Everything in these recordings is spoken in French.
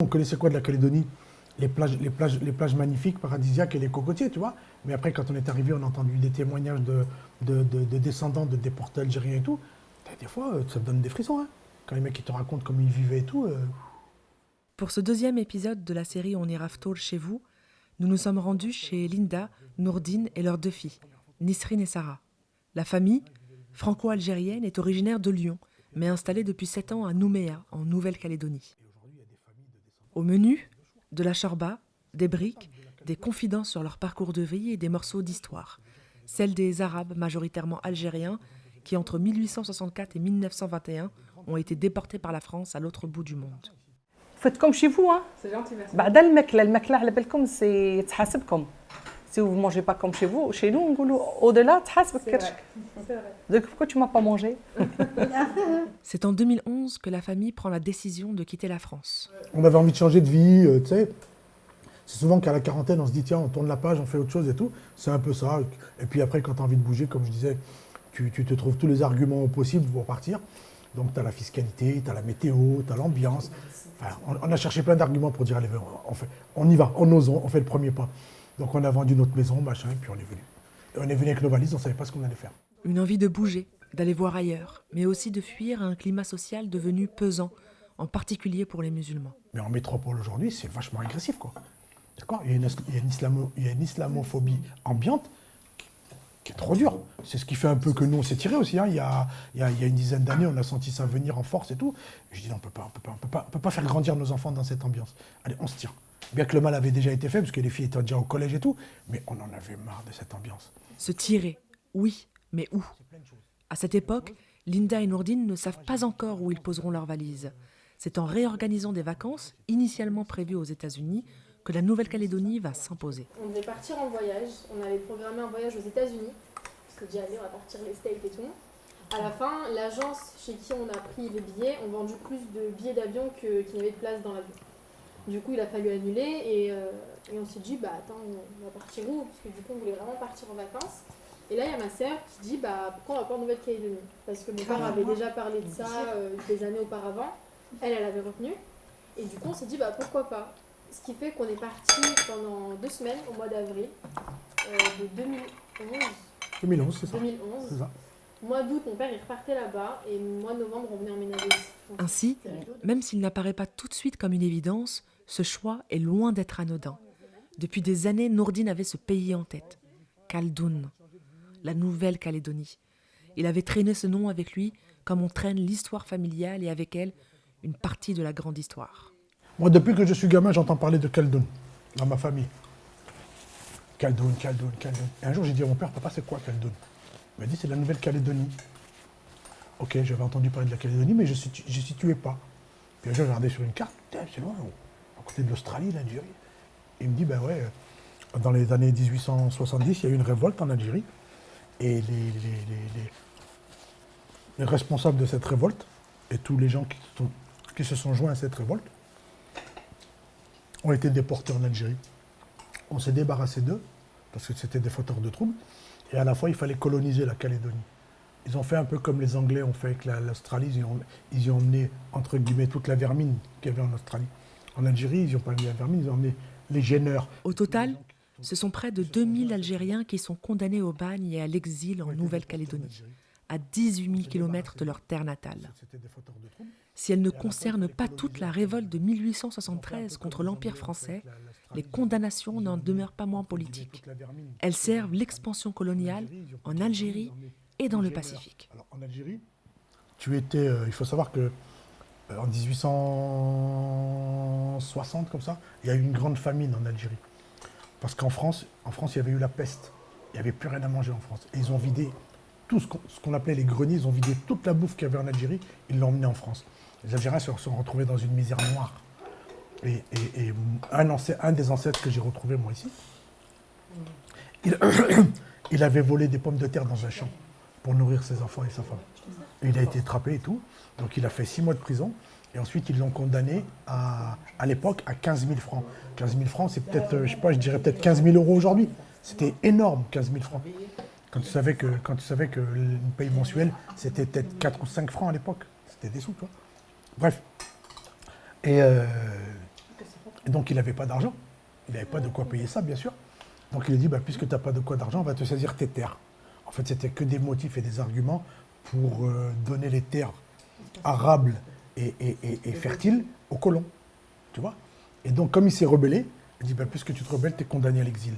On connaissait quoi de la Calédonie? Les plages magnifiques, paradisiaques et les cocotiers, tu vois. Mais après, quand on est arrivé, on a entendu des témoignages de descendants de déportés algériens et tout. Des fois, ça te donne des frissons, hein. Quand les mecs ils te racontent comment ils vivaient et tout. Pour ce deuxième épisode de la série On ira ftour chez vous, nous nous sommes rendus chez Linda, Nourdine et leurs deux filles, Nisrine et Sarah. La famille, franco-algérienne, est originaire de Lyon, mais installée depuis 7 ans à Nouméa, en Nouvelle-Calédonie. Au menu, de la chorba, des briques, des confidences sur leur parcours de vie et des morceaux d'histoire, celles des Arabes majoritairement algériens qui, entre 1864 et 1921, ont été déportés par la France à l'autre bout du monde. Faites comme chez vous, hein. C'est gentil, merci. بعد الماكلة على بالكم c'est تحاسبكم. Si vous ne mangez pas comme chez vous, chez nous, on dit au-delà, تحاسبك C'est كرش. vrai. C'est vrai. Donc pourquoi tu m'as pas mangé? C'est en 2011 que la famille prend la décision de quitter la France. On avait envie de changer de vie, tu sais. C'est souvent qu'à la quarantaine, on se dit, tiens, on tourne la page, on fait autre chose et tout. C'est un peu ça. Et puis après, quand tu as envie de bouger, comme je disais, tu te trouves tous les arguments possibles pour partir. Donc, tu as la fiscalité, tu as la météo, tu as l'ambiance. Enfin, on a cherché plein d'arguments pour dire, allez, on y va, on ose, on fait le premier pas. Donc, on a vendu notre maison, machin, et puis on est venu. Et on est venu avec nos valises, on ne savait pas ce qu'on allait faire. Une envie de bouger, d'aller voir ailleurs, mais aussi de fuir un climat social devenu pesant, en particulier pour les musulmans. Mais en métropole aujourd'hui, c'est vachement agressif, quoi. D'accord ? Il y a une islamophobie ambiante qui est trop dure. C'est ce qui fait un peu que nous, on s'est tiré aussi. Hein. Il y a une dizaine d'années, on a senti ça venir en force et tout. Et je dis, non, on peut pas faire grandir nos enfants dans cette ambiance. Allez, on se tire. Bien que le mal avait déjà été fait, parce que les filles étaient déjà au collège et tout, mais on en avait marre de cette ambiance. Se tirer, oui, mais où ? À cette époque, Linda et Nourdine ne savent pas encore où ils poseront leurs valises. C'est en réorganisant des vacances, initialement prévues aux États-Unis, que la Nouvelle-Calédonie va s'imposer. On devait partir en voyage. On avait programmé un voyage aux États-Unis. Parce que déjà, allez, on va partir les States et tout. À la fin, l'agence chez qui on a pris les billets ont vendu plus de billets d'avion qu'il n'y avait de place dans l'avion. Du coup, il a fallu annuler et on s'est dit, bah attends, on va partir où? Parce que du coup, on voulait vraiment partir en vacances. Et là, il y a ma sœur qui dit, bah pourquoi on va pas en Nouvelle-Calédonie? Parce que mon père avait déjà parlé de ça des années auparavant. Elle avait retenu. Et du coup, on s'est dit, bah pourquoi pas? Ce qui fait qu'on est parti pendant 2 semaines au mois d'avril de 2011. 2011, c'est ça. 2011. C'est ça. Mois d'août, mon père il repartait là-bas et mois de novembre, on venait emménager ici. Donc, Ainsi, même s'il n'apparaît pas tout de suite comme une évidence, ce choix est loin d'être anodin. Depuis des années, Nourdine avait ce pays en tête, Khaldoun, la Nouvelle-Calédonie. Il avait traîné ce nom avec lui comme on traîne l'histoire familiale et avec elle, une partie de la grande histoire. Moi, depuis que je suis gamin, j'entends parler de Khaldoun dans ma famille. Khaldoun. Et un jour, j'ai dit à mon père, papa, c'est quoi Khaldoun? Il m'a dit, c'est la Nouvelle-Calédonie. Ok, j'avais entendu parler de la Calédonie, mais je ne situais pas. Puis un jour, j'ai regardé sur une carte, c'est loin, à côté de l'Australie, l'Algérie. Et il me dit, ben ouais, dans les années 1870, il y a eu une révolte en Algérie. Et les responsables de cette révolte, et tous les gens qui se sont joints à cette révolte, ont été déportés en Algérie. On s'est débarrassé d'eux, parce que c'était des fauteurs de troubles, et à la fois, il fallait coloniser la Calédonie. Ils ont fait un peu comme les Anglais ont fait avec l'Australie, ils y ont emmené, entre guillemets, toute la vermine qu'il y avait en Australie. En Algérie, ils n'y ont pas mis la vermine, ils ont emmené les gêneurs. Au total, ce sont près de 2000 Algériens qui sont condamnés au bagne et à l'exil en Nouvelle-Calédonie, à 18 000 km de leur terre natale. Si elle ne concerne pas toute la révolte de 1873 contre l'Empire français, les condamnations n'en demeurent pas moins politiques. Elles servent l'expansion coloniale en Algérie et dans le Pacifique. Alors, en Algérie, il faut savoir que en 1860, comme ça, il y a eu une grande famine en Algérie. Parce qu'en France, il y avait eu la peste. Il n'y avait plus rien à manger en France. Et ils ont vidé tout ce qu'on appelait les greniers, ils ont vidé toute la bouffe qu'il y avait en Algérie, ils l'ont emmenée en France. Les Algériens se sont retrouvés dans une misère noire. Et un des ancêtres que j'ai retrouvé, moi, ici, il avait volé des pommes de terre dans un champ pour nourrir ses enfants et sa femme. Et il a été attrapé et tout. Donc il a fait 6 mois de prison. Et ensuite, ils l'ont condamné à l'époque à 15 000 francs. 15 000 francs, c'est peut-être, je dirais peut-être 15 000 euros aujourd'hui. C'était énorme, 15 000 francs. Quand tu savais que le paye mensuel, c'était peut-être 4 ou 5 francs à l'époque. C'était des sous, quoi. Bref. Et Et donc, il n'avait pas d'argent. Il n'avait pas de quoi payer ça, bien sûr. Donc, il a dit, puisque tu n'as pas de quoi d'argent, on va te saisir tes terres. En fait, c'était que des motifs et des arguments pour donner les terres arables et fertiles aux colons. Tu vois? Et donc, comme il s'est rebellé, il dit, puisque tu te rebelles, tu es condamné à l'exil.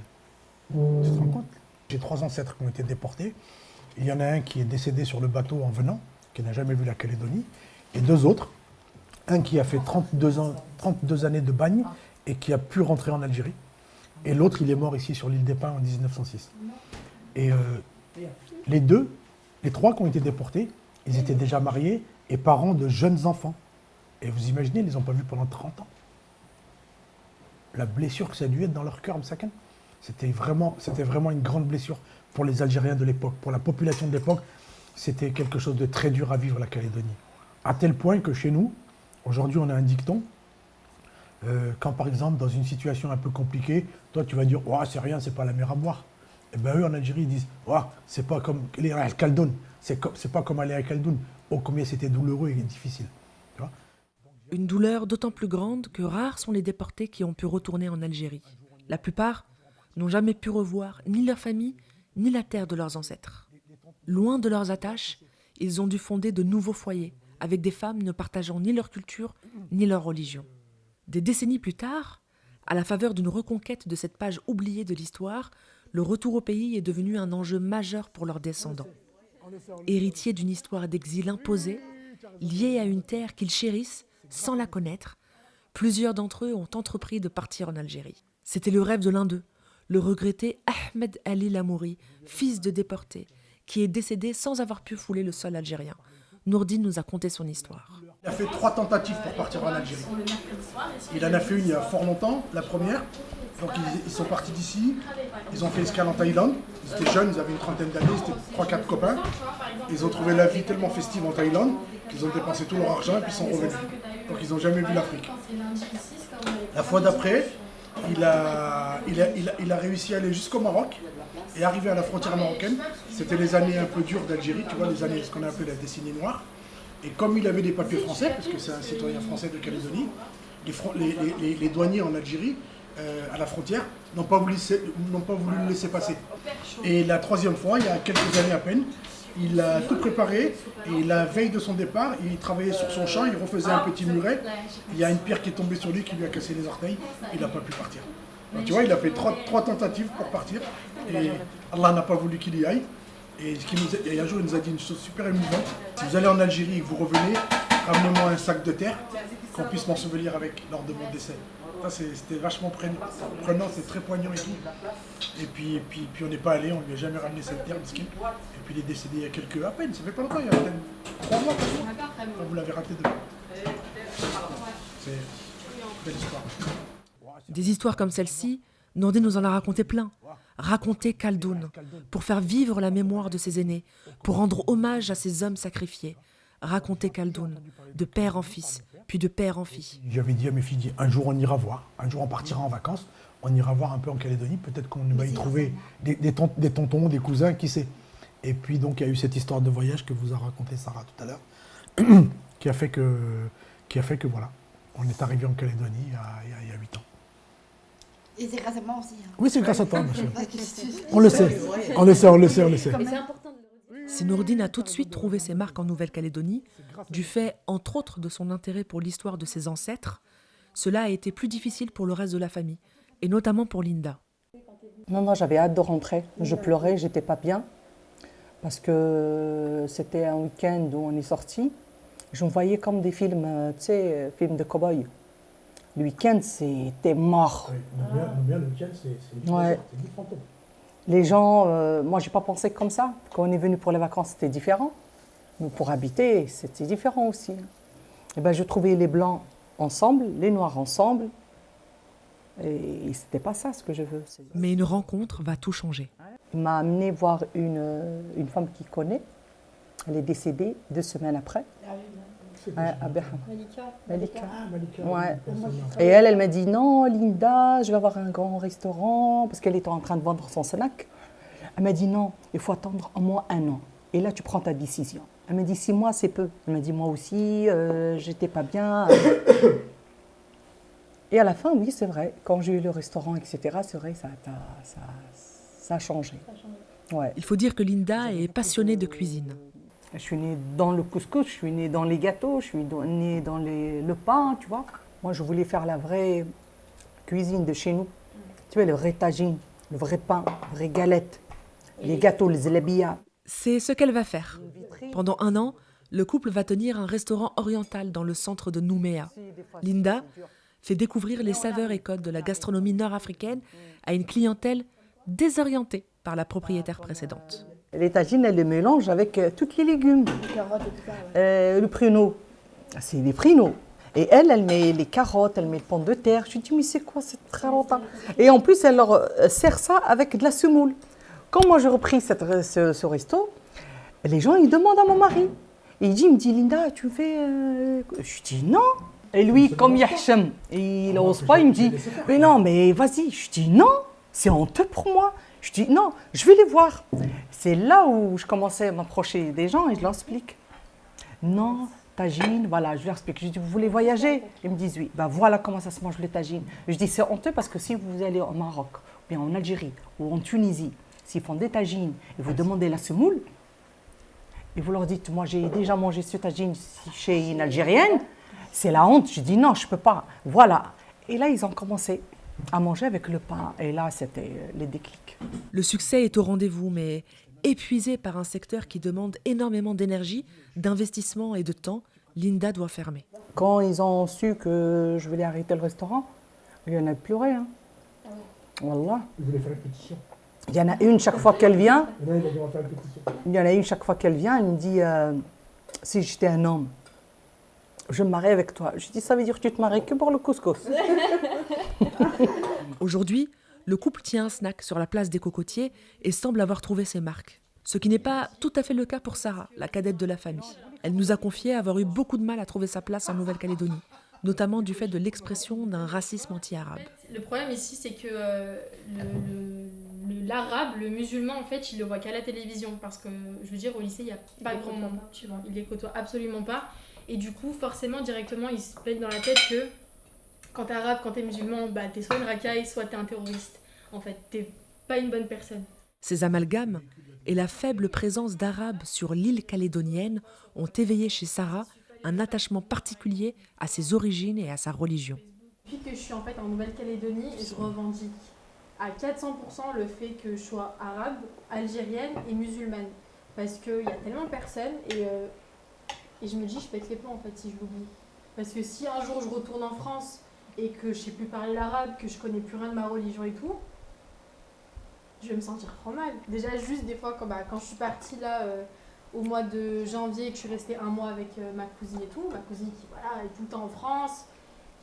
Tu te rends compte? J'ai 3 ancêtres qui ont été déportés. Il y en a un qui est décédé sur le bateau en venant, qui n'a jamais vu la Calédonie, et 2 autres. Un qui a fait 32 années de bagne et qui a pu rentrer en Algérie. Et l'autre, il est mort ici sur l'île des Pins en 1906. Et les 3 qui ont été déportés, ils étaient déjà mariés et parents de jeunes enfants. Et vous imaginez, ils ne les ont pas vus pendant 30 ans. La blessure que ça a dû être dans leur cœur, Msaken, c'était vraiment une grande blessure pour les Algériens de l'époque, pour la population de l'époque. C'était quelque chose de très dur à vivre, la Calédonie. À tel point que chez nous, aujourd'hui, on a un dicton. Quand, par exemple, dans une situation un peu compliquée, toi, tu vas dire « c'est rien, c'est pas la mer à boire ». Et bien, eux, en Algérie, ils disent « c'est pas comme aller à Khaldoun, c'est pas comme aller à Khaldoun ». Oh, combien c'était douloureux et difficile. Tu vois? Une douleur d'autant plus grande que rares sont les déportés qui ont pu retourner en Algérie. La plupart n'ont jamais pu revoir ni leur famille, ni la terre de leurs ancêtres. Loin de leurs attaches, ils ont dû fonder de nouveaux foyers, avec des femmes ne partageant ni leur culture, ni leur religion. Des décennies plus tard, à la faveur d'une reconquête de cette page oubliée de l'histoire, le retour au pays est devenu un enjeu majeur pour leurs descendants. Héritiers d'une histoire d'exil imposée, liés à une terre qu'ils chérissent sans la connaître, plusieurs d'entre eux ont entrepris de partir en Algérie. C'était le rêve de l'un d'eux, le regretté Ahmed Ali Lamouri, fils de déporté, qui est décédé sans avoir pu fouler le sol algérien. Nourdine nous a conté son histoire. Il a fait 3 tentatives pour partir en Algérie. Il en a fait une il y a fort longtemps, la première. Donc ils sont partis d'ici, ils ont fait escale en Thaïlande. Ils étaient jeunes, ils avaient une trentaine d'années, c'était 3-4 copains. Ils ont trouvé la vie tellement festive en Thaïlande qu'ils ont dépensé tout leur argent et puis ils sont revenus. Donc ils n'ont jamais vu l'Afrique. La fois d'après, il a réussi à aller jusqu'au Maroc et arriver à la frontière marocaine. C'était les années un peu dures d'Algérie, tu vois, les années, ce qu'on a appelé la décennie noire. Et comme il avait des papiers français, parce que c'est un citoyen français de Calédonie, les douaniers en Algérie, à la frontière, n'ont pas voulu le laisser passer. Et la 3e fois, il y a quelques années à peine, il a tout préparé et la veille de son départ, il travaillait sur son champ, il refaisait un petit muret. Il y a une pierre qui est tombée sur lui qui lui a cassé les orteils, il n'a pas pu partir. Donc, tu vois, il a fait 3 tentatives pour partir et Allah n'a pas voulu qu'il y aille. Et un jour, il nous a dit une chose super émouvante. Si vous allez en Algérie et que vous revenez, ramenez-moi un sac de terre qu'on puisse m'ensevelir avec lors de mon décès. C'était vachement prenant, c'était très poignant et tout. Et puis on n'est pas allé, on ne lui a jamais ramené cette terre, miskin. Et puis il est décédé il y a à peine, ça fait pas longtemps, il y a peut-être 3 mois. Quand vous l'avez raté depuis. C'est une belle histoire. Des histoires comme celle-ci, Nourdine nous en a raconté plein. Raconter Khaldoun, pour faire vivre la mémoire de ses aînés, pour rendre hommage à ces hommes sacrifiés. Raconter Khaldoun, de père en fils, puis de père en fille. J'avais dit à mes filles, un jour on ira voir, un jour on partira en vacances, on ira voir un peu en Calédonie, peut-être qu'on va y trouver des tontons, des cousins, qui sait. Et puis donc il y a eu cette histoire de voyage que vous a raconté Sarah tout à l'heure, qui a fait que voilà, on est arrivé en Calédonie il y a 8 ans. Et c'est grâce à moi aussi. Hein. Oui, c'est grâce à toi, monsieur. On le sait. Mais c'est important de le redire. Si Nourdine a tout de suite trouvé ses marques en Nouvelle-Calédonie, du fait, entre autres, de son intérêt pour l'histoire de ses ancêtres, cela a été plus difficile pour le reste de la famille, et notamment pour Linda. Non, j'avais hâte de rentrer. Je pleurais, j'étais pas bien. Parce que c'était un week-end où on est sortis. Je me voyais comme des films, tu sais, films de cow-boys. Le week-end, c'était mort. Oui, le week-end, c'est du fantôme. Les gens, moi, j'ai pas pensé comme ça. Quand on est venu pour les vacances, c'était différent. Mais pour habiter, c'était différent aussi. Et ben, je trouvais les blancs ensemble, les noirs ensemble. Et c'était pas ça ce que je veux. Mais une rencontre va tout changer. Il m'a amené voir une femme qu'il connaît. Elle est décédée 2 semaines après. Malika. Ouais. Et elle m'a dit non, Linda, je vais avoir un grand restaurant parce qu'elle était en train de vendre son snack. Elle m'a dit non, il faut attendre au moins 1 an. Et là, tu prends ta décision. Elle m'a dit 6 mois, c'est peu. Elle m'a dit moi aussi, j'étais pas bien. Et à la fin, oui, c'est vrai, quand j'ai eu le restaurant, etc., c'est vrai, ça a changé. Ouais. Il faut dire que Linda est passionnée de cuisine. Je suis née dans le couscous, je suis née dans les gâteaux, je suis née dans le pain, tu vois. Moi, je voulais faire la vraie cuisine de chez nous. Tu vois, le vrai tagine, le vrai pain, la vraie galette, les gâteaux, les zlabia. C'est ce qu'elle va faire. Pendant 1 an, le couple va tenir un restaurant oriental dans le centre de Nouméa. Linda fait découvrir les saveurs et codes de la gastronomie nord-africaine à une clientèle désorientée par la propriétaire précédente. Les tagines, elle les mélange avec tous les légumes. Les carottes et tout ça, ouais. Le pruneau, c'est des pruneaux. Et elle met les carottes, elle met le pommes de terre. Je lui dis, mais c'est quoi, c'est très longtemps. Et en plus, elle leur sert ça avec de la semoule. Quand moi, j'ai repris ce resto, les gens, ils demandent à mon mari. Et il me dit, Linda, tu me fais... Je dis, non. Et lui, comme Yahchem, il n'ose pas, il me dit, mais non, mais vas-y. Je dis, non, c'est honteux pour moi. Je dis, non, je vais les voir. C'est là où je commençais à m'approcher des gens et je leur explique. Non, tagine, voilà, je leur explique. Je dis, vous voulez voyager? Ils me disent oui. Ben voilà comment ça se mange le tagine. Je dis, c'est honteux parce que si vous allez au Maroc, ou bien en Algérie, ou en Tunisie, s'ils font des tagines et vous demandez la semoule, et vous leur dites, moi j'ai déjà mangé ce tagine chez une Algérienne, c'est la honte. Je dis, non, je ne peux pas. Voilà. Et là, ils ont commencé à manger avec le pain. Et là, c'était les déclics. Le succès est au rendez-vous, mais épuisée par un secteur qui demande énormément d'énergie, d'investissement et de temps, Linda doit fermer. Quand ils ont su que je voulais arrêter le restaurant, il y en a pleuré. Hein. Wallah. Vous allez faire une pétition. Il y en a une chaque fois qu'elle vient. Là, il va devoir faire une pétition. Il y en a une chaque fois qu'elle vient, elle me dit si j'étais un homme, je me marie avec toi. Je dis, ça veut dire que tu te maries que pour le couscous. Aujourd'hui, le couple tient un snack sur la place des Cocotiers et semble avoir trouvé ses marques. Ce qui n'est pas tout à fait le cas pour Sarah, la cadette de la famille. Elle nous a confié avoir eu beaucoup de mal à trouver sa place en Nouvelle-Calédonie, notamment du fait de l'expression d'un racisme anti-arabe. Le problème ici, c'est que l'arabe, le musulman, en fait, il le voit qu'à la télévision. Parce que, je veux dire, au lycée, il n'y a pas grand monde, tu vois. Il les côtoie absolument pas. Et du coup, forcément, directement, il se met dans la tête que quand t'es arabe, quand t'es musulman, bah, t'es soit une racaille, soit t'es un terroriste. En fait, t'es pas une bonne personne. Ces amalgames et la faible présence d'Arabes sur l'île calédonienne ont éveillé chez Sarah un attachement particulier à ses origines et à sa religion. Depuis que je suis en fait en Nouvelle-Calédonie, je revendique à 400% le fait que je sois arabe, algérienne et musulmane. Parce qu'il y a tellement de personnes et je me dis, je pète les plombs en fait si je l'oublie. Parce que si un jour je retourne en France et que je sais plus parler l'arabe, que je connais plus rien de ma religion et tout, je vais me sentir trop mal. Déjà juste des fois quand je suis partie là au mois de janvier et que je suis restée 1 mois avec ma cousine et tout, ma cousine qui voilà, est tout le temps en France,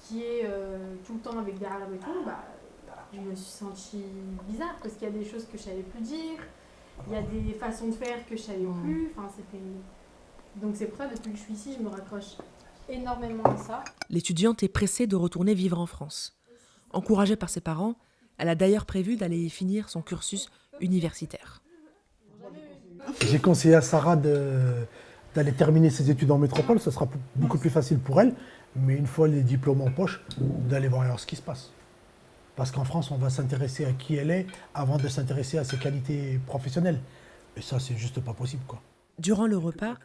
qui est tout le temps avec des arabes et tout, bah, je me suis sentie bizarre parce qu'il y a des choses que je savais plus dire, il y a des façons de faire que je savais plus, enfin c'était... Donc c'est pour ça, depuis que je suis ici, je me raccroche énormément à ça. L'étudiante est pressée de retourner vivre en France. Encouragée par ses parents, elle a d'ailleurs prévu d'aller y finir son cursus universitaire. J'ai conseillé à Sarah d'aller terminer ses études en métropole, ce sera beaucoup plus facile pour elle, mais une fois les diplômes en poche, d'aller voir ailleurs ce qui se passe. Parce qu'en France, on va s'intéresser à qui elle est avant de s'intéresser à ses qualités professionnelles. Et ça, c'est juste pas possible, quoi. Durant le repas,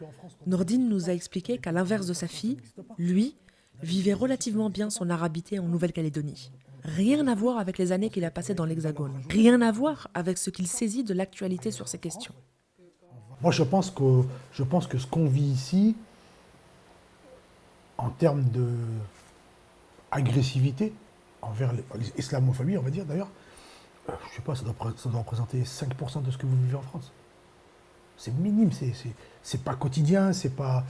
Nourdine nous a expliqué qu'à l'inverse de sa fille, lui vivait relativement bien son arabité en Nouvelle-Calédonie. Rien à voir avec les années qu'il a passées dans l'Hexagone. Rien à voir avec ce qu'il saisit de l'actualité sur ces questions. Moi, je pense que ce qu'on vit ici, en termes d'agressivité envers l'islamophobie, on va dire d'ailleurs, je sais pas, ça doit représenter 5% de ce que vous vivez en France. C'est minime, c'est pas quotidien, c'est pas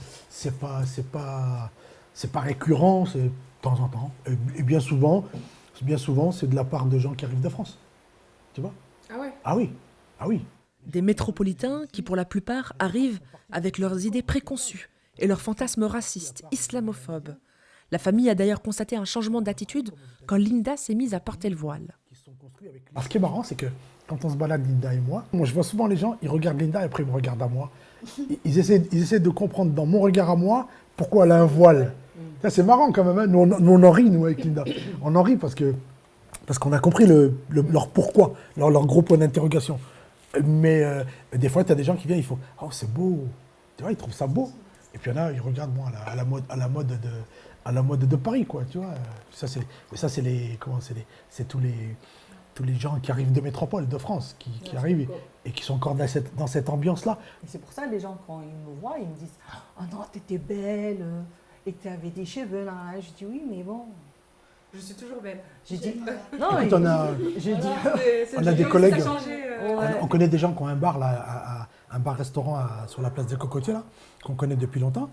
récurrent, c'est de temps en temps. Et bien souvent, c'est de la part de gens qui arrivent de France. Tu vois? Ah ouais? Ah oui, ah oui. Des métropolitains qui, pour la plupart, arrivent avec leurs idées préconçues et leurs fantasmes racistes, islamophobes. La famille a d'ailleurs constaté un changement d'attitude quand Linda s'est mise à porter le voile. Alors, ce qui est marrant, c'est que quand on se balade, Linda et moi, je vois souvent les gens, ils regardent Linda et après ils me regardent à moi. Ils essaient de comprendre dans mon regard à moi pourquoi elle a un voile. Ça, c'est marrant quand même. Hein. Nous, on en rit, nous, avec Linda. On en rit parce qu'on a compris leur pourquoi, leur gros point d'interrogation. Mais des fois, tu as des gens qui viennent, ils font « Oh, c'est beau !» Tu vois, ils trouvent ça beau. Et puis il y en a, ils regardent moi, à la mode de Paris, quoi, tu vois. Ça, c'est tous les gens qui arrivent de métropole, de France, qui arrivent et qui sont encore dans cette ambiance-là. Et c'est pour ça que les gens, quand ils me voient, ils me disent « Oh non, t'étais belle, et tu avais des cheveux, là. » Je dis « Oui, mais bon... » Je suis toujours belle. J'ai dit « Non, écoute, on a des collègues, on connaît des gens qui ont un bar, là, un bar-restaurant sur la place des Cocotiers, là, qu'on connaît depuis longtemps,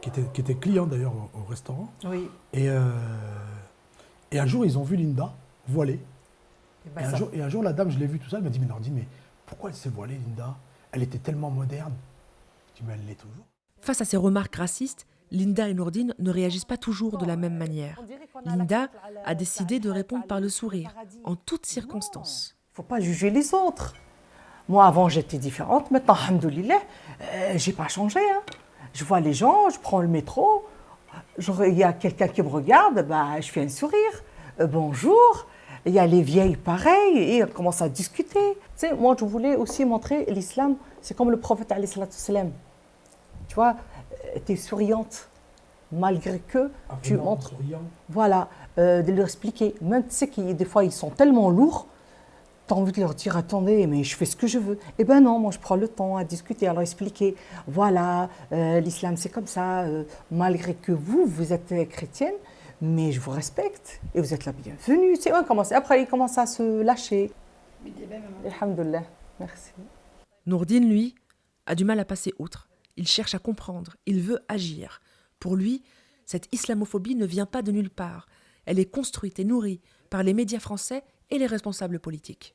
qui était client d'ailleurs au restaurant. Oui. Et un jour, ils ont vu Linda voilée. Et un jour, la dame, je l'ai vue tout ça, elle m'a dit « Mais Nordine, mais pourquoi elle s'est voilée, Linda? Elle était tellement moderne. » Je dis « Mais elle l'est toujours. » Face à ces remarques racistes, Linda et Nourdine ne réagissent pas toujours de la même manière. Linda a décidé de répondre par le sourire, en toutes circonstances. Il ne faut pas juger les autres. Moi, avant, j'étais différente. Maintenant, alhamdoulilah, je n'ai pas changé. Hein. Je vois les gens, je prends le métro. Il y a quelqu'un qui me regarde, bah, je fais un sourire. Bonjour. Il y a les vieilles, pareil, et on commence à discuter. Tu sais, moi, je voulais aussi montrer l'islam, c'est comme le prophète, alayhi salatu wassalam. Tu vois, tu es souriante, malgré que tu montres. Souriant. Voilà, de leur expliquer. Même, tu sais, des fois, ils sont tellement lourds, tu as envie de leur dire, attendez, mais je fais ce que je veux. Eh bien non, moi, je prends le temps à discuter, à leur expliquer. Voilà, l'islam, c'est comme ça. Malgré que vous êtes chrétienne, mais je vous respecte et vous êtes la bienvenue. C'est eux, après, ils commencent à se lâcher. Alhamdoulilah, merci. Nourdine, lui, a du mal à passer outre. Il cherche à comprendre, il veut agir. Pour lui, cette islamophobie ne vient pas de nulle part. Elle est construite et nourrie par les médias français et les responsables politiques.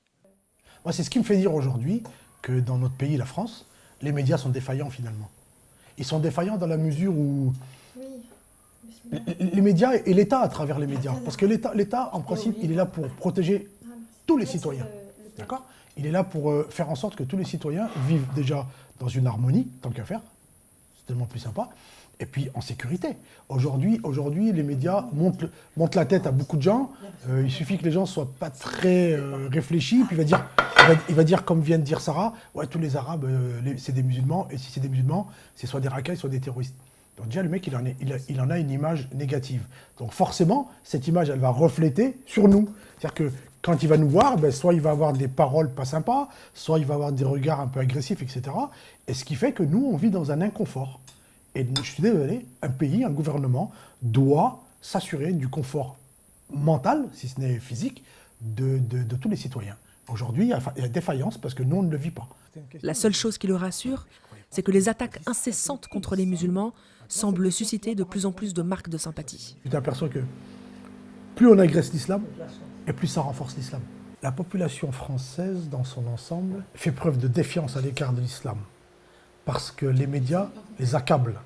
Moi, c'est ce qui me fait dire aujourd'hui que dans notre pays, la France, les médias sont défaillants finalement. Ils sont défaillants dans la mesure où les médias et l'État à travers les médias. Parce que l'État, en principe, il est là pour protéger tous les citoyens. D'accord ? Il est là pour faire en sorte que tous les citoyens vivent déjà dans une harmonie, tant qu'à faire. C'est tellement plus sympa. Et puis en sécurité. Aujourd'hui, les médias montent la tête à beaucoup de gens. Il suffit que les gens ne soient pas très réfléchis. Puis il va dire, comme vient de dire Sarah, ouais, tous les Arabes, c'est des musulmans. Et si c'est des musulmans, c'est soit des racailles, soit des terroristes. Donc déjà, le mec, il en a une image négative. Donc forcément, cette image, elle va refléter sur nous. C'est-à-dire que quand il va nous voir, ben, soit il va avoir des paroles pas sympas, soit il va avoir des regards un peu agressifs, etc. Et ce qui fait que nous, on vit dans un inconfort. Et je suis désolé, un pays, un gouvernement doit s'assurer du confort mental, si ce n'est physique, de tous les citoyens. Aujourd'hui, il y a défaillance parce que nous, on ne le vit pas. La seule chose qui le rassure, c'est que les attaques incessantes contre les musulmans semblent susciter de plus en plus de marques de sympathie. Tu t'aperçois que plus on agresse l'islam, et plus ça renforce l'islam. La population française, dans son ensemble, fait preuve de défiance à l'écart de l'islam. Parce que les médias les accablent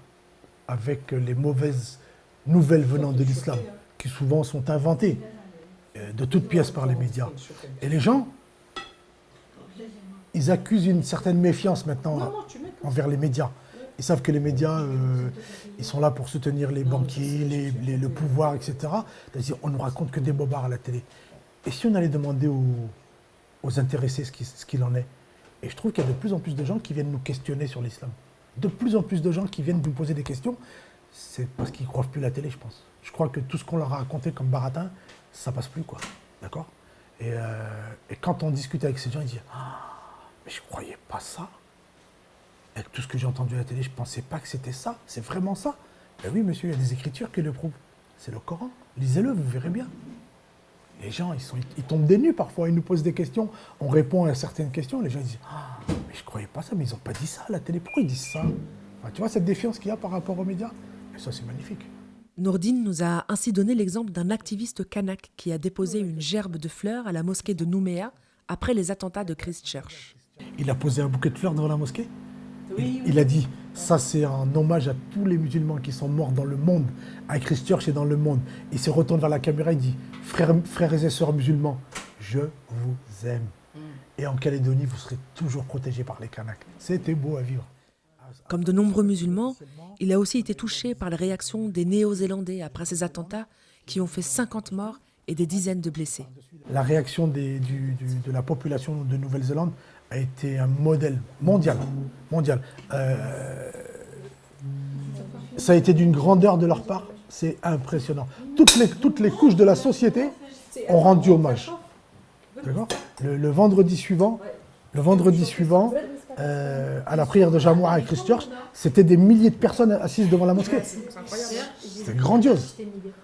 avec les mauvaises nouvelles venant de l'islam, qui souvent sont inventées de toutes pièces par les médias. Et les gens, ils accusent une certaine méfiance maintenant envers les médias. Ils savent que les médias, ils sont là pour soutenir les banquiers, le pouvoir, etc. C'est-à-dire, on ne nous raconte que des bobards à la télé. Et si on allait demander aux intéressés ce qu'il en est? Et je trouve qu'il y a de plus en plus de gens qui viennent nous questionner sur l'islam. De plus en plus de gens qui viennent nous poser des questions, c'est parce qu'ils ne croient plus la télé, je pense. Je crois que tout ce qu'on leur a raconté comme baratin, ça passe plus, quoi. D'accord ? Et quand on discute avec ces gens, ils disent « Ah, mais je ne croyais pas ça. Avec tout ce que j'ai entendu à la télé, je ne pensais pas que c'était ça. C'est vraiment ça. » Ben oui, monsieur, il y a des écritures qui le prouvent. C'est le Coran. Lisez-le, vous verrez bien. Les gens, ils tombent des nues parfois, ils nous posent des questions, on répond à certaines questions, les gens ils disent « Ah, mais je ne croyais pas ça, mais ils n'ont pas dit ça à la télé, pourquoi ils disent ça ?» Enfin, tu vois cette défiance qu'il y a par rapport aux médias? Et ça, c'est magnifique. Nourdine nous a ainsi donné l'exemple d'un activiste kanak qui a déposé une gerbe de fleurs à la mosquée de Nouméa après les attentats de Christchurch. Il a posé un bouquet de fleurs devant la mosquée. Il a dit « Ça, c'est un hommage à tous les musulmans qui sont morts dans le monde, à Christchurch et dans le monde. » Il se retourne vers la caméra, il dit « Frères et sœurs musulmans, je vous aime. Et en Calédonie, vous serez toujours protégés par les Kanaks. » C'était beau à vivre. Comme de nombreux musulmans, il a aussi été touché par les réactions des Néo-Zélandais après ces attentats qui ont fait 50 morts et des dizaines de blessés. La réaction de la population de Nouvelle-Zélande a été un modèle mondial. Ça a été d'une grandeur de leur part, c'est impressionnant. Toutes les couches de la société ont rendu hommage. D'accord ? Le vendredi suivant, à la prière de Jamoua à Christchurch, c'était des milliers de personnes assises devant la mosquée. C'était grandiose.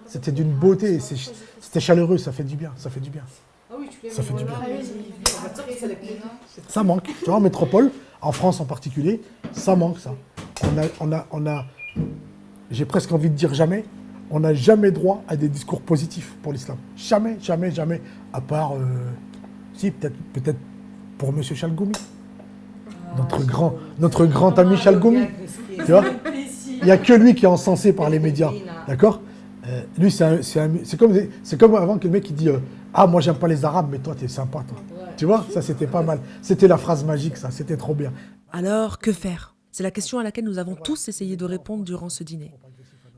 C'était d'une beauté, c'était chaleureux, ça fait du bien, ça fait du bien. Ça fait du bien. Ça manque. Tu vois, en métropole, en France en particulier, ça manque ça. J'ai presque envie de dire jamais, on n'a jamais droit à des discours positifs pour l'islam. Jamais, jamais, jamais. À part, si, peut-être pour M. Chalgoumi. Notre grand ami Chalgoumi. Tu vois, il n'y a que lui qui est encensé par les médias. D'accord ? Lui, c'est comme avant que le mec il dit ah, moi j'aime pas les Arabes, mais toi t'es sympa, toi. Tu vois, ça c'était pas mal. C'était la phrase magique, ça, c'était trop bien. Alors, que faire ? C'est la question à laquelle nous avons tous essayé de répondre durant ce dîner.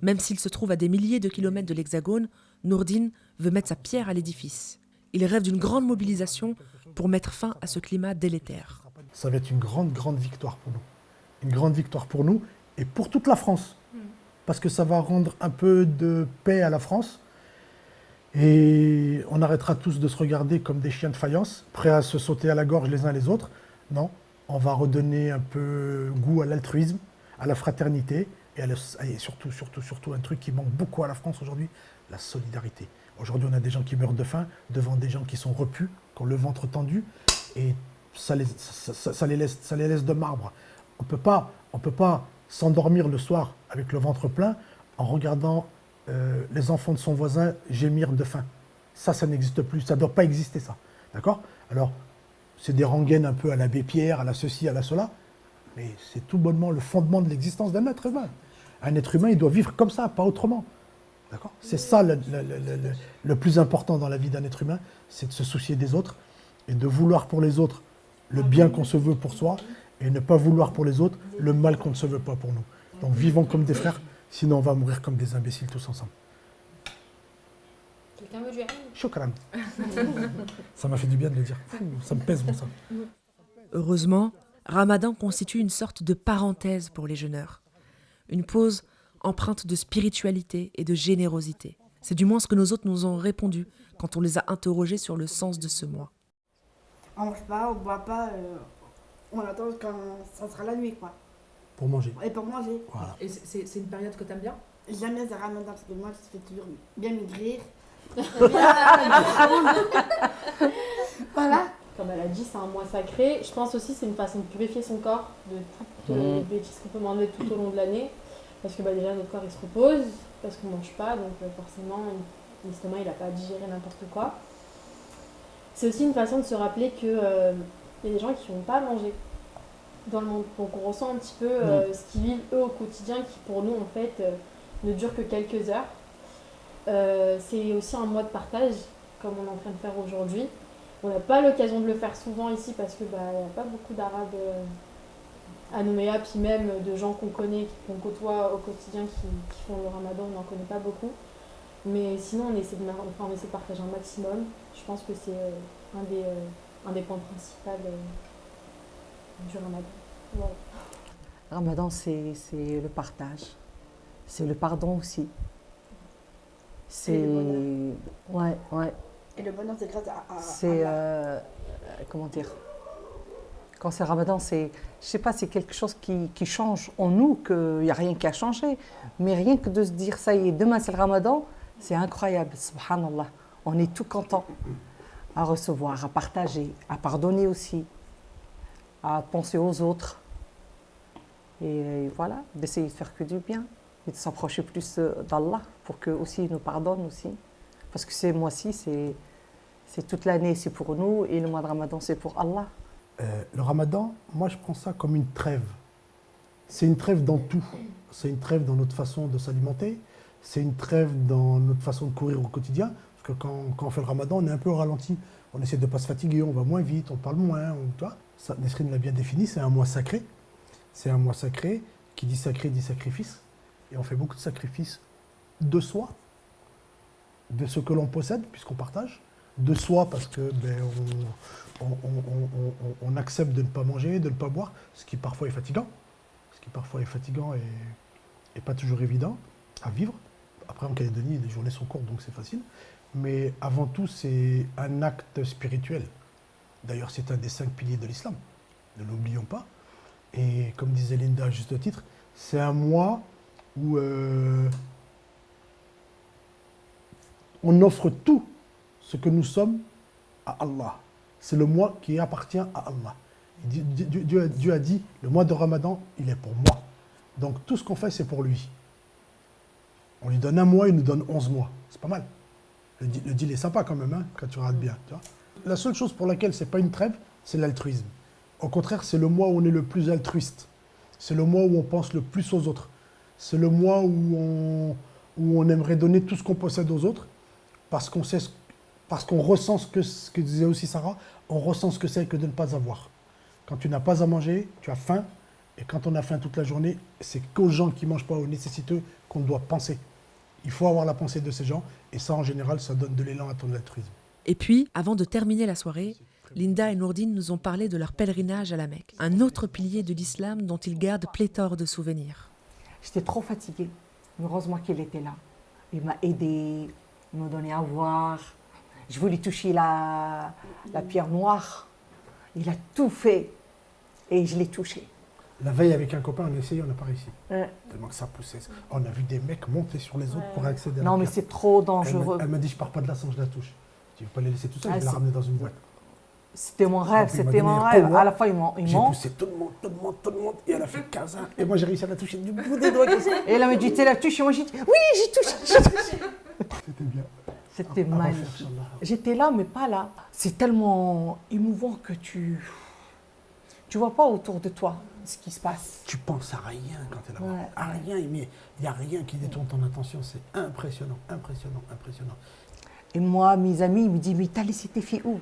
Même s'il se trouve à des milliers de kilomètres de l'Hexagone, Nourdine veut mettre sa pierre à l'édifice. Il rêve d'une grande mobilisation pour mettre fin à ce climat délétère. Ça va être une grande, grande victoire pour nous. Une grande victoire pour nous et pour toute la France. Parce que ça va rendre un peu de paix à la France. Et on arrêtera tous de se regarder comme des chiens de faïence, prêts à se sauter à la gorge les uns les autres. Non, on va redonner un peu goût à l'altruisme, à la fraternité et surtout un truc qui manque beaucoup à la France aujourd'hui, la solidarité. Aujourd'hui, on a des gens qui meurent de faim devant des gens qui sont repus, qui ont le ventre tendu, et ça les laisse de marbre. On peut pas s'endormir le soir avec le ventre plein en regardant les enfants de son voisin gémir de faim. Ça n'existe plus, ça ne doit pas exister ça. D'accord ? Alors, c'est des rengaines un peu à l'abbé Pierre, à la ceci, à la cela, mais c'est tout bonnement le fondement de l'existence d'un être humain. Un être humain, il doit vivre comme ça, pas autrement. D'accord ? C'est ça le plus important dans la vie d'un être humain, c'est de se soucier des autres et de vouloir pour les autres le bien qu'on se veut pour soi et ne pas vouloir pour les autres le mal qu'on ne se veut pas pour nous. Donc vivons comme des frères, sinon on va mourir comme des imbéciles tous ensemble. Quelqu'un veut du haine ? Shukran. Ça m'a fait du bien de le dire. Ça me pèse, bon ça. Heureusement, Ramadan constitue une sorte de parenthèse pour les jeûneurs. Une pause empreinte de spiritualité et de générosité. C'est du moins ce que nos hôtes nous ont répondu quand on les a interrogés sur le sens de ce mois. On mange pas, on boit pas, on attend quand ça sera la nuit, quoi. Pour manger. Et pour manger. Voilà. Et c'est une période que tu aimes bien ? J'aime bien ce ramadan parce que moi, je fais toujours bien maigrir. Voilà. Comme elle a dit, c'est un mois sacré. Je pense aussi que c'est une façon de purifier son corps de toutes les bêtises qu'on peut manger tout au long de l'année. Parce que déjà, notre corps, il se repose, parce qu'on ne mange pas, donc forcément, l'estomac, il n'a pas à digérer n'importe quoi. C'est aussi une façon de se rappeler qu'il y a des gens qui n'ont pas mangé dans le monde. Donc on ressent un petit peu ce qu'ils vivent eux au quotidien, qui pour nous, en fait, ne dure que quelques heures. C'est aussi un mois de partage, comme on est en train de faire aujourd'hui. On n'a pas l'occasion de le faire souvent ici parce qu'il n'y a pas beaucoup d'Arabes à Nouméa, puis même de gens qu'on connaît, qu'on côtoie au quotidien qui font le ramadan, on n'en connaît pas beaucoup. Mais sinon, on essaie de partager un maximum. Je pense que c'est un des points principaux du ramadan. Voilà. Ramadan, c'est le partage. C'est le pardon aussi. C'est... Ouais. Et le bonheur, c'est grâce à c'est... comment dire ? Quand c'est Ramadan, c'est... Je sais pas, c'est quelque chose qui change en nous, qu'il n'y a rien qui a changé. Mais rien que de se dire, ça y est, demain c'est le Ramadan, c'est incroyable, subhanallah. On est tout content à recevoir, à partager, à pardonner aussi, à penser aux autres. Et voilà, d'essayer de faire que du bien et de s'approcher plus d'Allah pour qu'eux aussi ils nous pardonnent aussi. Parce que ces mois-ci, c'est toute l'année, c'est pour nous, et le mois de Ramadan, c'est pour Allah. Le Ramadan, moi je prends ça comme une trêve. C'est une trêve dans tout. C'est une trêve dans notre façon de s'alimenter, c'est une trêve dans notre façon de courir au quotidien. Parce que quand on fait le Ramadan, on est un peu au ralenti. On essaie de ne pas se fatiguer, on va moins vite, on parle moins. Tu vois, ça, Nesrine l'a bien défini, c'est un mois sacré. C'est un mois sacré. Qui dit sacré dit sacrifice. Et on fait beaucoup de sacrifices de soi, de ce que l'on possède, puisqu'on partage. De soi, parce que on accepte de ne pas manger, de ne pas boire, ce qui parfois est fatigant. Ce qui parfois est fatigant et pas toujours évident à vivre. Après, en Calédonie, les journées sont courtes, donc c'est facile. Mais avant tout, c'est un acte spirituel. D'ailleurs, c'est un des 5 piliers de l'islam. Ne l'oublions pas. Et comme disait Linda à juste titre, c'est un mois où on offre tout ce que nous sommes à Allah. C'est le mois qui appartient à Allah. Dieu a dit, le mois de Ramadan, il est pour moi. Donc tout ce qu'on fait, c'est pour lui. On lui donne un mois, il nous donne 11 mois. C'est pas mal. Le deal est sympa quand même, hein, quand tu regardes bien. Tu vois. La seule chose pour laquelle c'est pas une trêve, c'est l'altruisme. Au contraire, c'est le mois où on est le plus altruiste. C'est le mois où on pense le plus aux autres. C'est le mois où on aimerait donner tout ce qu'on possède aux autres parce qu'on ressent ce que disait aussi Sarah, on ressent ce que c'est que de ne pas avoir. Quand tu n'as pas à manger, tu as faim. Et quand on a faim toute la journée, c'est qu'aux gens qui ne mangent pas, aux nécessiteux, qu'on doit penser. Il faut avoir la pensée de ces gens. Et ça, en général, ça donne de l'élan à ton altruisme. Et puis, avant de terminer la soirée, Linda et Nourdine nous ont parlé de leur pèlerinage à la Mecque, un autre pilier de l'islam dont ils gardent pléthore de souvenirs. J'étais trop fatiguée. Mais heureusement qu'il était là. Il m'a aidée, il m'a donné à voir. Je voulais toucher la pierre noire. Il a tout fait. Et je l'ai touché. La veille, avec un copain, on a essayé, on n'a pas réussi. Tellement que ça poussait. On a vu des mecs monter sur les autres pour accéder à la Non, mais pierre. c'est trop dangereux. Elle m'a dit, je pars pas de là sans que je la touche. Tu ne veux pas les laisser tout seul, je vais la ramener dans une boîte. C'était mon rêve, Il m'a c'était donné mon un rêve. pouvoir. À la fin, ils J'ai m'ont. poussé tout le monde, et elle a fait 15 ans. Et moi, j'ai réussi à la toucher du bout des doigts. Et elle m'a dit, tu la touches. Et moi, j'ai dit, oui, j'ai touché. C'était bien. C'était À refaire, magnifique. Inch'Allah. J'étais là, mais pas là. C'est tellement émouvant que tu vois pas autour de toi ce qui se passe. Tu penses à rien quand tu es là-bas. Ouais. À rien, mais il n'y a rien qui détourne ton attention. C'est impressionnant, impressionnant, impressionnant. Et moi, mes amis, ils me disent, mais t'as laissé tes filles où?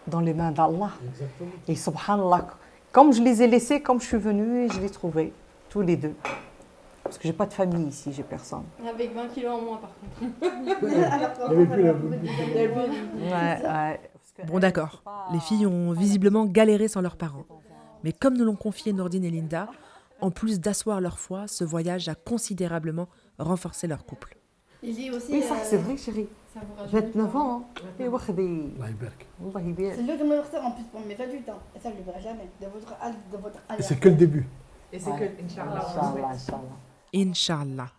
Dans les mains d'Allah. Exactement. Et subhanallah, comme je les ai laissées, comme je suis venue, je les ai trouvées, tous les deux. Parce que j'ai pas de famille ici, j'ai personne. Avec 20 kilos en moins, par contre. Il n'y avait plus la Ouais. Bon d'accord, les filles ont visiblement galéré sans leurs parents. Mais comme nous l'ont confié Nourdine et Linda, en plus d'asseoir leur foi, ce voyage a considérablement renforcé leur couple. Il dit aussi. Oui, ça, c'est vrai, chérie. Ça vous rajoute 29 ans, hein. Et wakhdi. Allah يبارك. Wallah, bien. C'est le jour de mon anniversaire en plus pour mes 28 ans. Et ça, je ne l'oublierai jamais. De votre Et c'est que le début. Inch'Allah.